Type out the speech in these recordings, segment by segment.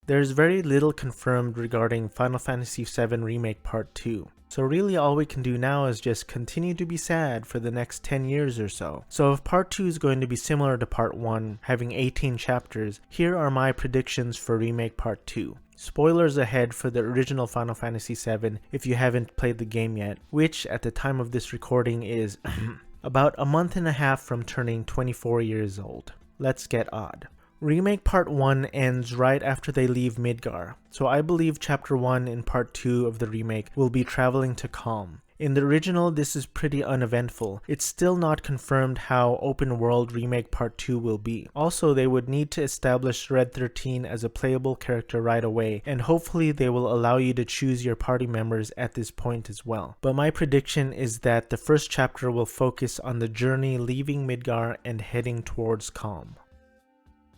There's very little confirmed regarding Final Fantasy VII Remake Part 2. So really all we can do now is just continue to be sad for the next 10 years or so. So if Part 2 is going to be similar to Part 1, having 18 chapters, here are my predictions for Remake Part 2. Spoilers ahead for the original Final Fantasy VII if you haven't played the game yet, which at the time of this recording is about a month and a half from turning 24 years old. Let's get odd. Remake Part 1 ends right after they leave Midgar, so I believe Chapter 1 in Part 2 of the remake will be traveling to Kalm. In the original, this is pretty uneventful. It's still not confirmed how open world Remake Part 2 will be. Also, they would need to establish Red 13 as a playable character right away, and hopefully they will allow you to choose your party members at this point as well. But my prediction is that the first chapter will focus on the journey leaving Midgar and heading towards Kalm.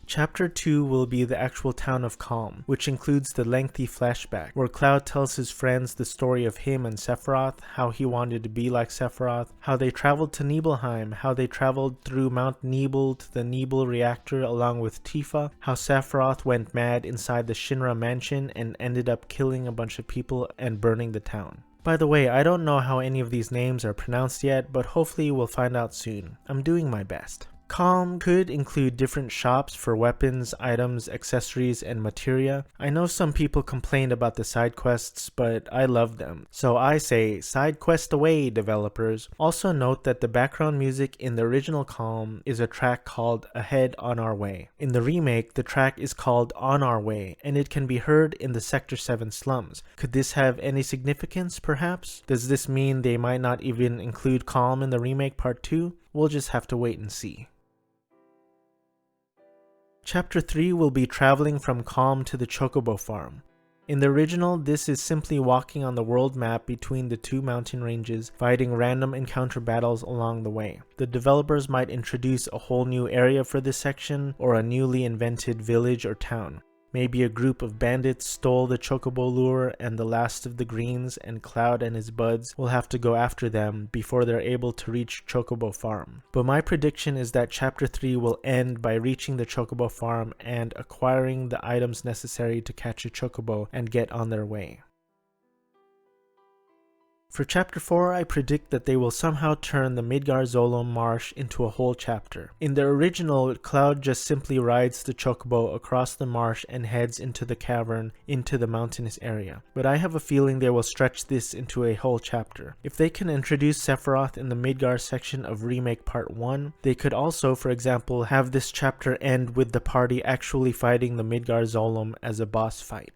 Chapter 2 will be the actual town of Kalm, which includes the lengthy flashback, where Cloud tells his friends the story of him and Sephiroth, how he wanted to be like Sephiroth, how they traveled to Nibelheim, how they traveled through Mount Nibel to the Nibel Reactor along with Tifa, how Sephiroth went mad inside the Shinra mansion and ended up killing a bunch of people and burning the town. By the way, I don't know how any of these names are pronounced yet, but hopefully we'll find out soon. I'm doing my best. Kalm could include different shops for weapons, items, accessories, and materia. I know some people complained about the side quests, but I love them. So I say, side quest away, developers. Also note that the background music in the original Kalm is a track called Ahead on Our Way. In the remake, the track is called On Our Way, and it can be heard in the Sector 7 slums. Could this have any significance, perhaps? Does this mean they might not even include Kalm in the remake part 2? We'll just have to wait and see. Chapter 3 will be traveling from Kalm to the Chocobo farm. In the original, this is simply walking on the world map between the two mountain ranges, fighting random encounter battles along the way. The developers might introduce a whole new area for this section, or a newly invented village or town. Maybe a group of bandits stole the Chocobo lure and the last of the greens, and Cloud and his buds will have to go after them before they're able to reach Chocobo Farm. But my prediction is that Chapter 3 will end by reaching the Chocobo Farm and acquiring the items necessary to catch a Chocobo and get on their way. For Chapter 4, I predict that they will somehow turn the Midgar Zolom Marsh into a whole chapter. In the original, Cloud just simply rides the Chocobo across the marsh and heads into the cavern into the mountainous area. But I have a feeling they will stretch this into a whole chapter. If they can introduce Sephiroth in the Midgar section of Remake Part 1, they could also, for example, have this chapter end with the party actually fighting the Midgar Zolom as a boss fight.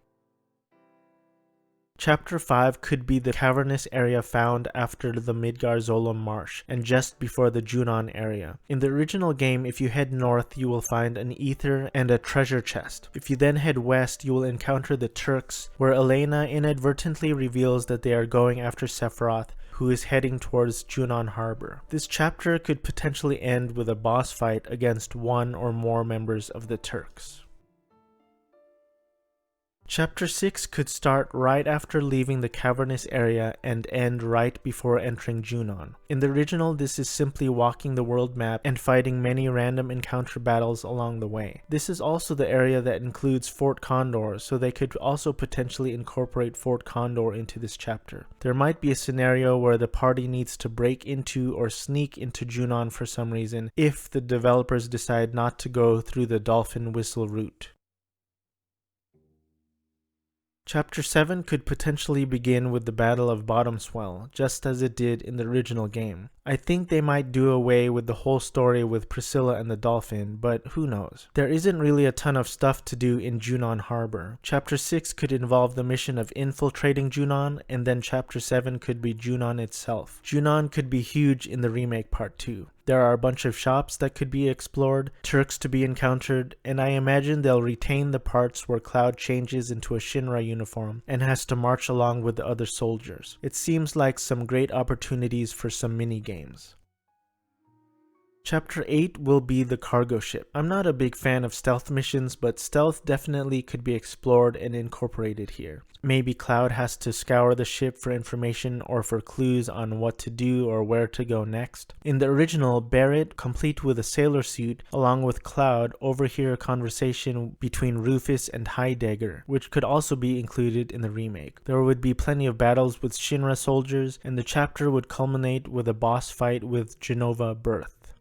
Chapter 5 could be the cavernous area found after the Midgar Zolom Marsh, and just before the Junon area. In the original game, if you head north, you will find an ether and a treasure chest. If you then head west, you will encounter the Turks, where Elena inadvertently reveals that they are going after Sephiroth, who is heading towards Junon Harbor. This chapter could potentially end with a boss fight against one or more members of the Turks. Chapter 6 could start right after leaving the cavernous area and end right before entering Junon. In the original, this is simply walking the world map and fighting many random encounter battles along the way. This is also the area that includes Fort Condor, so they could also potentially incorporate Fort Condor into this chapter. There might be a scenario where the party needs to break into or sneak into Junon for some reason, if the developers decide not to go through the Dolphin Whistle route. Chapter 7 could potentially begin with the Battle of Bottom Swell, just as it did in the original game. I think they might do away with the whole story with Priscilla and the Dolphin, but who knows. There isn't really a ton of stuff to do in Junon Harbor. Chapter 6 could involve the mission of infiltrating Junon, and then Chapter 7 could be Junon itself. Junon could be huge in the remake part 2. There are a bunch of shops that could be explored, Turks to be encountered, and I imagine they'll retain the parts where Cloud changes into a Shinra uniform and has to march along with the other soldiers. It seems like some great opportunities for some mini-games. Chapter 8 will be the cargo ship. I'm not a big fan of stealth missions, but stealth definitely could be explored and incorporated here. Maybe Cloud has to scour the ship for information or for clues on what to do or where to go next. In the original, Barrett, complete with a sailor suit, along with Cloud, overhear a conversation between Rufus and Heidegger, which could also be included in the remake. There would be plenty of battles with Shinra soldiers, and the chapter would culminate with a boss fight with Genova Birth.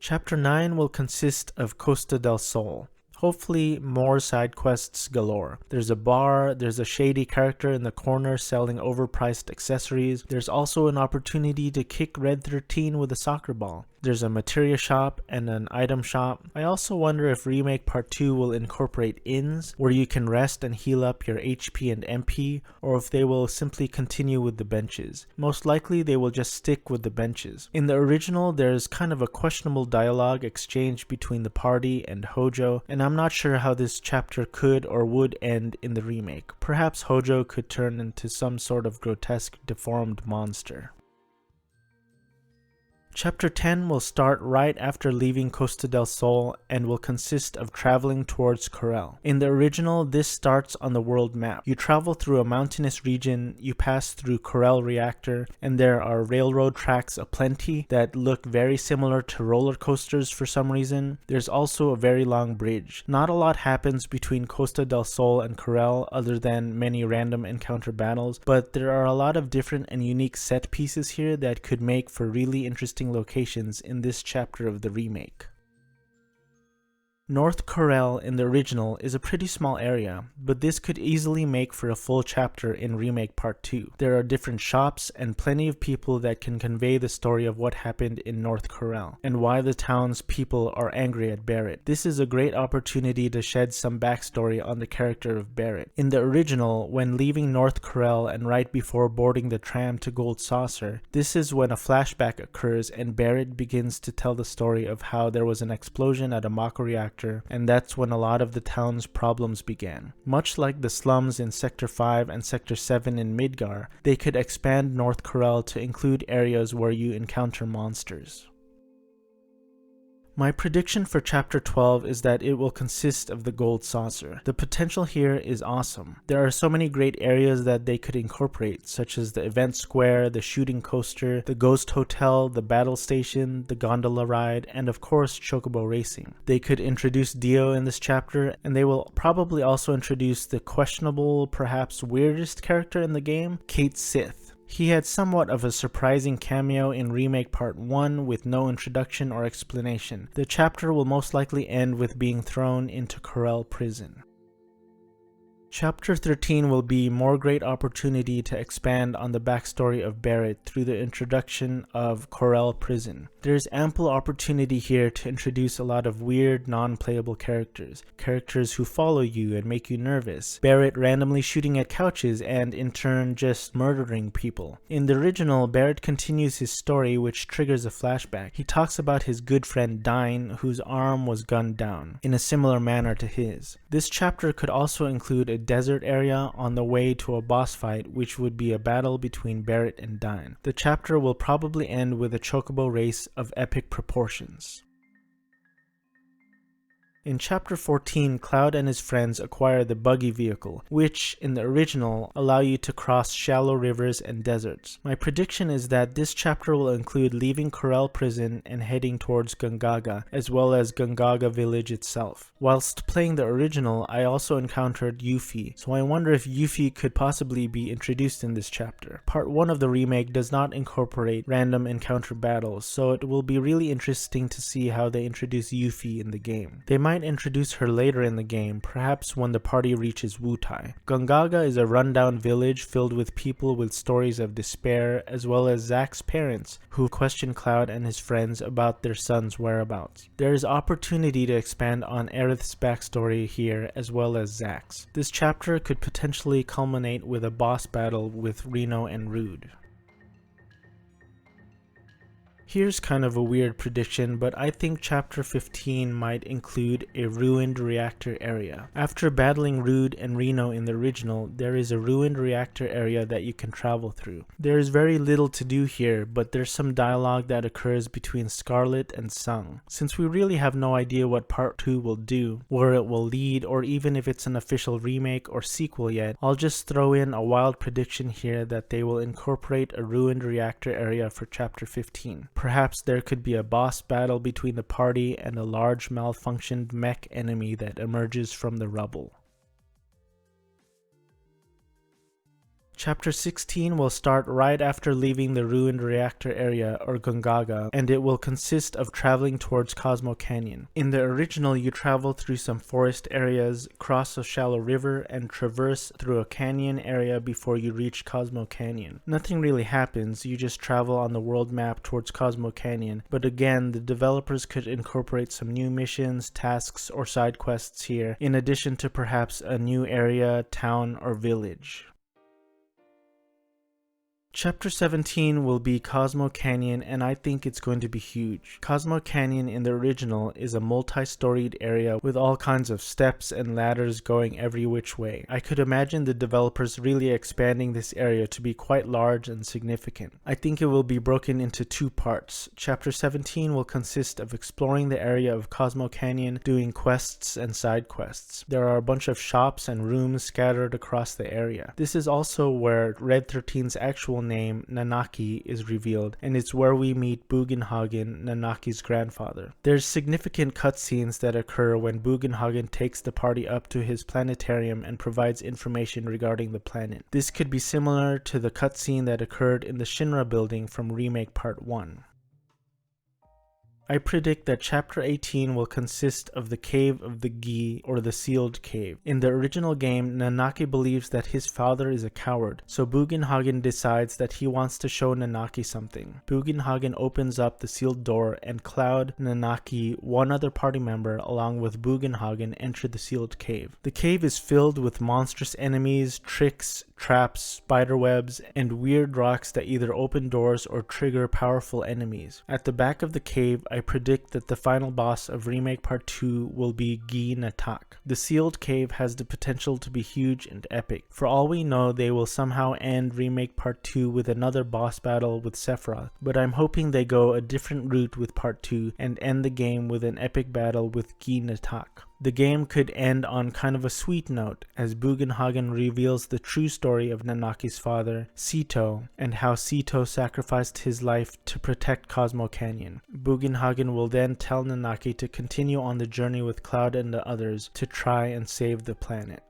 Chapter 9 will consist of Costa del Sol. Hopefully more side quests galore. There's a bar, there's a shady character in the corner selling overpriced accessories. There's also an opportunity to kick Red 13 with a soccer ball. There's a materia shop and an item shop. I also wonder if Remake Part 2 will incorporate inns where you can rest and heal up your HP and MP, or if they will simply continue with the benches. Most likely they will just stick with the benches. In the original, there's kind of a questionable dialogue exchange between the party and Hojo, and I'm not sure how this chapter could or would end in the remake. Perhaps Hojo could turn into some sort of grotesque deformed monster. Chapter 10 will start right after leaving Costa del Sol and will consist of traveling towards Corel. In the original, this starts on the world map. You travel through a mountainous region, you pass through Corel Reactor, and there are railroad tracks aplenty that look very similar to roller coasters for some reason. There's also a very long bridge. Not a lot happens between Costa del Sol and Corel other than many random encounter battles, but there are a lot of different and unique set pieces here that could make for really interesting locations in this chapter of the remake. North Corel in the original is a pretty small area, but this could easily make for a full chapter in Remake Part 2. There are different shops and plenty of people that can convey the story of what happened in North Corel and why the town's people are angry at Barrett. This is a great opportunity to shed some backstory on the character of Barrett. In the original, when leaving North Corel and right before boarding the tram to Gold Saucer, this is when a flashback occurs and Barrett begins to tell the story of how there was an explosion at a Mako reactor, and that's when a lot of the town's problems began. Much like the slums in Sector 5 and Sector 7 in Midgar, they could expand North Corel to include areas where you encounter monsters. My prediction for Chapter 12 is that it will consist of the Gold Saucer. The potential here is awesome. There are so many great areas that they could incorporate, such as the event square, the shooting coaster, the ghost hotel, the battle station, the gondola ride, and of course Chocobo racing. They could introduce Dio in this chapter, and they will probably also introduce the questionable, perhaps weirdest character in the game, Kate Sith. He had somewhat of a surprising cameo in Remake Part 1 with no introduction or explanation. The chapter will most likely end with being thrown into Corel prison. Chapter 13 will be more great opportunity to expand on the backstory of Barrett through the introduction of Corel Prison. There's ample opportunity here to introduce a lot of weird, non-playable characters who follow you and make you nervous, Barrett randomly shooting at couches and in turn just murdering people. In the original, Barrett continues his story which triggers a flashback. He talks about his good friend Dine, whose arm was gunned down, in a similar manner to his. This chapter could also include a desert area on the way to a boss fight, which would be a battle between Barrett and Dine. The chapter will probably end with a Chocobo race of epic proportions. In Chapter 14, Cloud and his friends acquire the buggy vehicle, which, in the original, allow you to cross shallow rivers and deserts. My prediction is that this chapter will include leaving Corel Prison and heading towards Gongaga, as well as Gongaga Village itself. Whilst playing the original, I also encountered Yuffie, so I wonder if Yuffie could possibly be introduced in this chapter. Part 1 of the remake does not incorporate random encounter battles, so it will be really interesting to see how they introduce Yuffie in the game. They might introduce her later in the game, perhaps when the party reaches Wutai. Gongaga is a rundown village filled with people with stories of despair, as well as Zack's parents, who question Cloud and his friends about their son's whereabouts. There is opportunity to expand on Aerith's backstory here, as well as Zack's. This chapter could potentially culminate with a boss battle with Reno and Rude. Here's kind of a weird prediction, but I think Chapter 15 might include a ruined reactor area. After battling Rude and Reno in the original, there is a ruined reactor area that you can travel through. There is very little to do here, but there's some dialogue that occurs between Scarlet and Sung. Since we really have no idea what Part 2 will do, where it will lead, or even if it's an official remake or sequel yet, I'll just throw in a wild prediction here that they will incorporate a ruined reactor area for Chapter 15. Perhaps there could be a boss battle between the party and a large malfunctioned mech enemy that emerges from the rubble. Chapter 16 will start right after leaving the ruined reactor area, or Gongaga, and it will consist of traveling towards Cosmo Canyon. In the original, you travel through some forest areas, cross a shallow river, and traverse through a canyon area before you reach Cosmo Canyon. Nothing really happens, you just travel on the world map towards Cosmo Canyon, but again, the developers could incorporate some new missions, tasks, or side quests here, in addition to perhaps a new area, town, or village. Chapter 17 will be Cosmo Canyon, and I think it's going to be huge. Cosmo Canyon in the original is a multi-storied area with all kinds of steps and ladders going every which way. I could imagine the developers really expanding this area to be quite large and significant. I think it will be broken into two parts. Chapter 17 will consist of exploring the area of Cosmo Canyon, doing quests and side quests. There are a bunch of shops and rooms scattered across the area. This is also where Red 13's actual name, Nanaki, is revealed, and it's where we meet Bugenhagen, Nanaki's grandfather. There's significant cutscenes that occur when Bugenhagen takes the party up to his planetarium and provides information regarding the planet. This could be similar to the cutscene that occurred in the Shinra building from Remake Part 1. I predict that Chapter 18 will consist of the Cave of the Gi, or the Sealed Cave. In the original game, Nanaki believes that his father is a coward, so Bugenhagen decides that he wants to show Nanaki something. Bugenhagen opens up the sealed door, and Cloud, Nanaki, one other party member, along with Bugenhagen, enter the sealed cave. The cave is filled with monstrous enemies, tricks, traps, spiderwebs, and weird rocks that either open doors or trigger powerful enemies. At the back of the cave, I predict that the final boss of Remake Part 2 will be Gi Natak. The sealed cave has the potential to be huge and epic. For all we know, they will somehow end Remake Part 2 with another boss battle with Sephiroth, but I'm hoping they go a different route with Part 2 and end the game with an epic battle with Gi Natak. The game could end on kind of a sweet note, as Bugenhagen reveals the true story of Nanaki's father, Sito, and how Sito sacrificed his life to protect Cosmo Canyon. Bugenhagen will then tell Nanaki to continue on the journey with Cloud and the others to try and save the planet.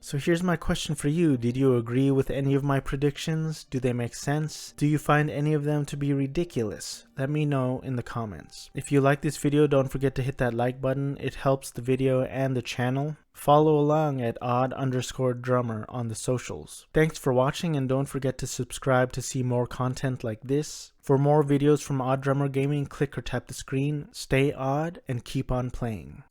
So here's my question for you. Did you agree with any of my predictions? Do they make sense? Do you find any of them to be ridiculous? Let me know in the comments. If you like this video, don't forget to hit that like button. It helps the video and the channel. Follow along at odd_drummer on the socials. Thanks for watching, and don't forget to subscribe to see more content like this. For more videos from Odd Drummer Gaming, click or tap the screen. Stay odd and keep on playing.